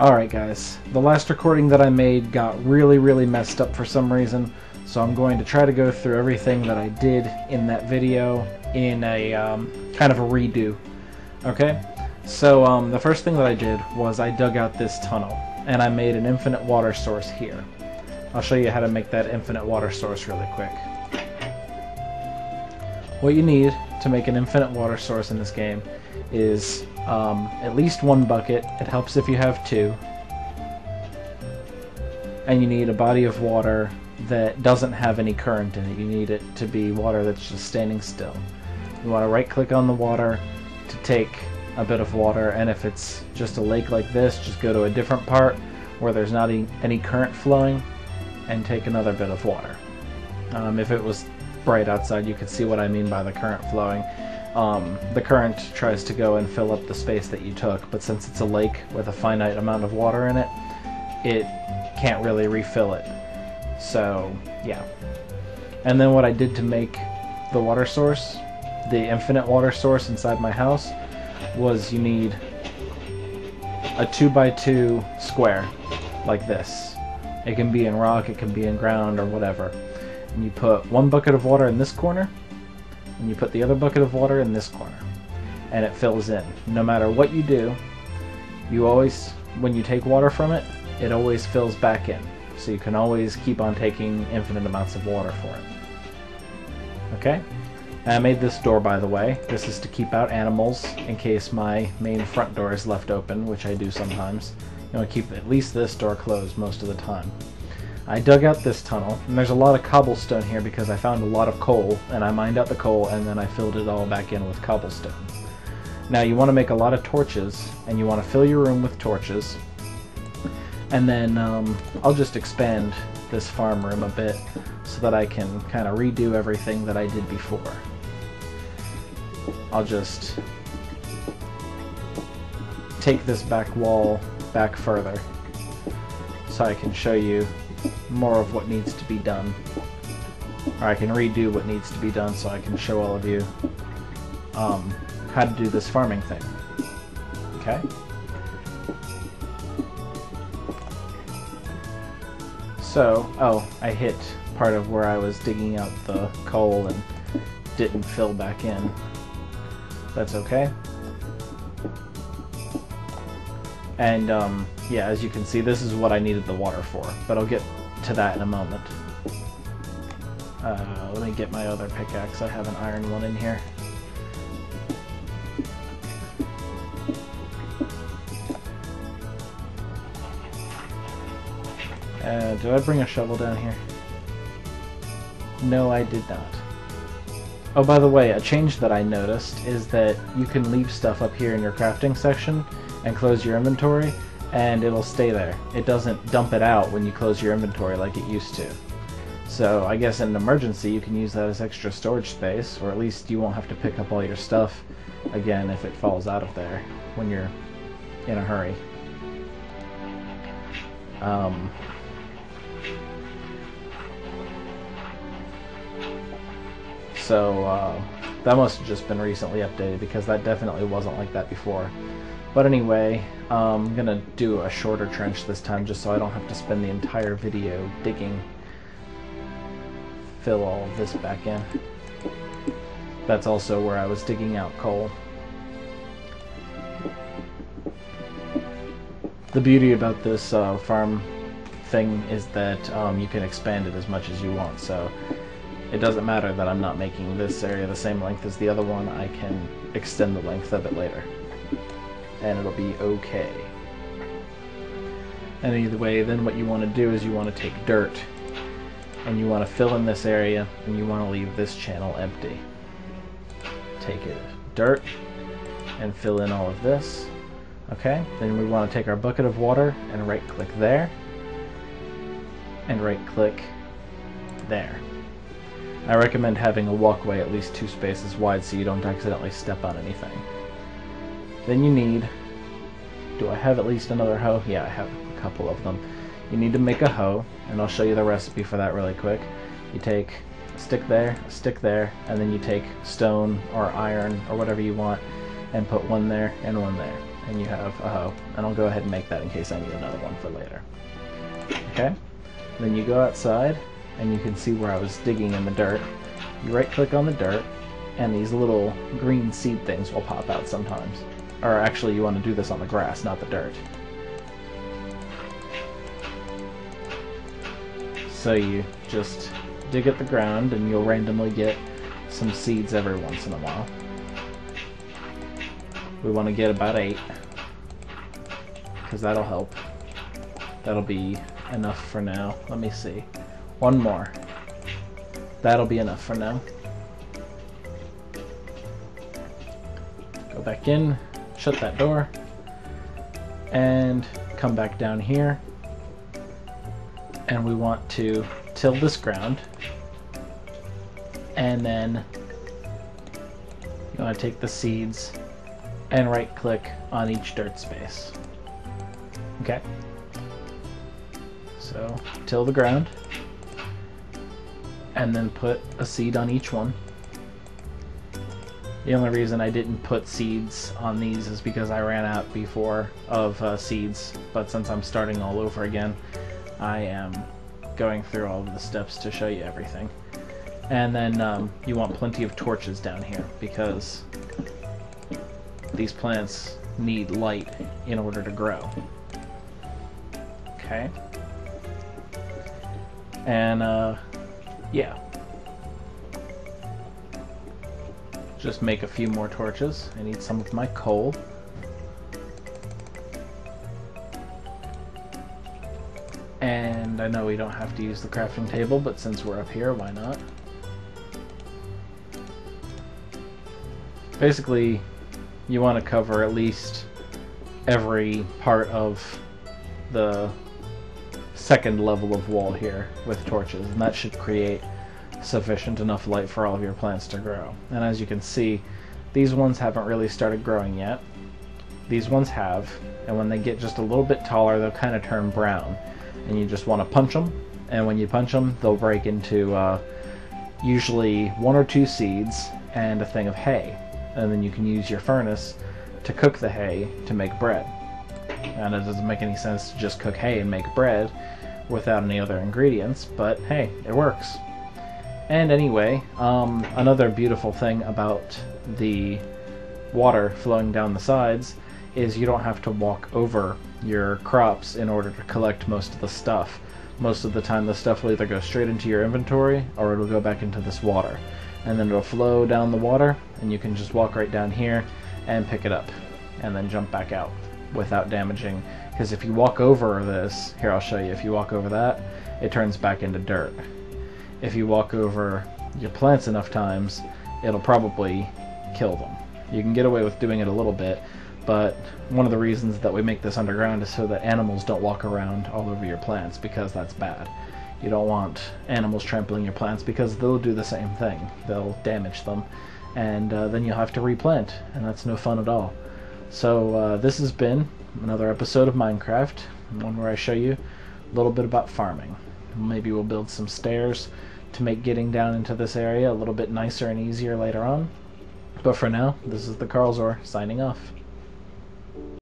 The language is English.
Alright guys, the last recording that I made got really messed up for some reason, so I'm going to try to go through everything that I did in that video in a kind of a redo. Okay? So the first thing that I did was I dug out this tunnel, and I made an infinite water source here. I'll show you how to make that infinite water source really quick. What you need to make an infinite water source in this game is at least one bucket. It helps if you have two. And you need a body of water that doesn't have any current in it. You need it to be water that's just standing still. You want to right click on the water to take a bit of water, and if it's just a lake like this, just go to a different part where there's not any current flowing and take another bit of water. If it was bright outside, you could see what I mean by the current flowing. The current tries to go and fill up the space that you took, but since it's a lake with a finite amount of water in it, it can't really refill it. So, yeah. And then what I did to make the water source, the infinite water source inside my house, was you need a 2x2 square, like this. It can be in rock, it can be in ground, or whatever. And you put one bucket of water in this corner, and you put the other bucket of water in this corner, and it fills in. No matter what you do, you always, when you take water from it, it always fills back in. So you can always keep on taking infinite amounts of water for it. Okay? And I made this door, by the way. This is to keep out animals in case my main front door is left open, which I do sometimes. You want to keep at least this door closed most of the time. I dug out this tunnel, and there's a lot of cobblestone here because I found a lot of coal, and I mined out the coal, and then I filled it all back in with cobblestone. Now you want to make a lot of torches, and you want to fill your room with torches, and then I'll just expand this farm room a bit so that I can kind of redo everything that I did before. I'll just take this back wall back further so I can show you more of what needs to be done, or I can redo what needs to be done so I can show all of you how to do this farming thing. Okay? So, oh, I hit part of where I was digging out the coal and didn't fill back in. That's okay. And yeah, as you can see, this is what I needed the water for, but I'll get to that in a moment. Let me get my other pickaxe. I have an iron one in here. Did I bring a shovel down here? No, I did not. Oh, by the way, a change that I noticed is that you can leave stuff up here in your crafting section and close your inventory, and it'll stay there. It doesn't dump it out when you close your inventory like it used to. So I guess in an emergency you can use that as extra storage space, or at least you won't have to pick up all your stuff again if it falls out of there when you're in a hurry. So that must have just been recently updated, because that definitely wasn't like that before. But anyway, I'm gonna do a shorter trench this time just so I don't have to spend the entire video digging. Fill all of this back in. That's also where I was digging out coal. The beauty about this farm thing is that you can expand it as much as you want, so it doesn't matter that I'm not making this area the same length as the other one. I can extend the length of it later, and it'll be okay. And either way, then what you want to do is you want to take dirt, and you want to fill in this area, and you want to leave this channel empty. Take dirt and fill in all of this. Okay, then we want to take our bucket of water and right click there, and right click there. I recommend having a walkway at least 2 spaces wide so you don't accidentally step on anything. Then you need, do I have at least another hoe? Yeah, I have a couple of them. You need to make a hoe, and I'll show you the recipe for that really quick. You take a stick there, and then you take stone or iron or whatever you want, and put one there and one there. and you have a hoe. And I'll go ahead and make that in case I need another one for later. Okay? Then you go outside, and you can see where I was digging in the dirt. You right-click on the dirt, and these little green seed things will pop out sometimes. Or actually, you want to do this on the grass, not the dirt. So you just dig at the ground, and you'll randomly get some seeds every once in a while. We want to get about 8, because that'll help. That'll be enough for now. Let me see. 1 more. That'll be enough for now. Go back in, shut that door, and come back down here. And we want to till this ground, and then you want to take the seeds and right click on each dirt space. Okay? So till the ground, and then put a seed on each one. The only reason I didn't put seeds on these is because I ran out before of seeds, but since I'm starting all over again, I am going through all of the steps to show you everything. And then you want plenty of torches down here, because these plants need light in order to grow. Okay? And yeah. Just make a few more torches. I need some of my coal. And I know we don't have to use the crafting table, but since we're up here, why not? Basically, you want to cover at least every part of the second level of wall here with torches, and that should create sufficient enough light for all of your plants to grow. And as you can see, these ones haven't really started growing yet. These ones have, and when they get just a little bit taller, they'll kind of turn brown. And you just want to punch them, and when you punch them, they'll break into usually 1 or 2 seeds and a thing of hay. And then you can use your furnace to cook the hay to make bread. And it doesn't make any sense to just cook hay and make bread without any other ingredients, but hey, it works. And anyway, another beautiful thing about the water flowing down the sides is you don't have to walk over your crops in order to collect most of the stuff. Most of the time the stuff will either go straight into your inventory or it'll go back into this water. And then it'll flow down the water, and you can just walk right down here and pick it up and then jump back out without damaging. Because if you walk over this, here I'll show you, if you walk over that, it turns back into dirt. If you walk over your plants enough times, it'll probably kill them. You can get away with doing it a little bit, but one of the reasons that we make this underground is so that animals don't walk around all over your plants, because that's bad. You don't want animals trampling your plants, because they'll do the same thing. They'll damage them, and then you'll have to replant, and that's no fun at all. So this has been another episode of Minecraft, one where I show you a little bit about farming. Maybe we'll build some stairs to make getting down into this area a little bit nicer and easier later on. But for now, this is the Carlzor signing off.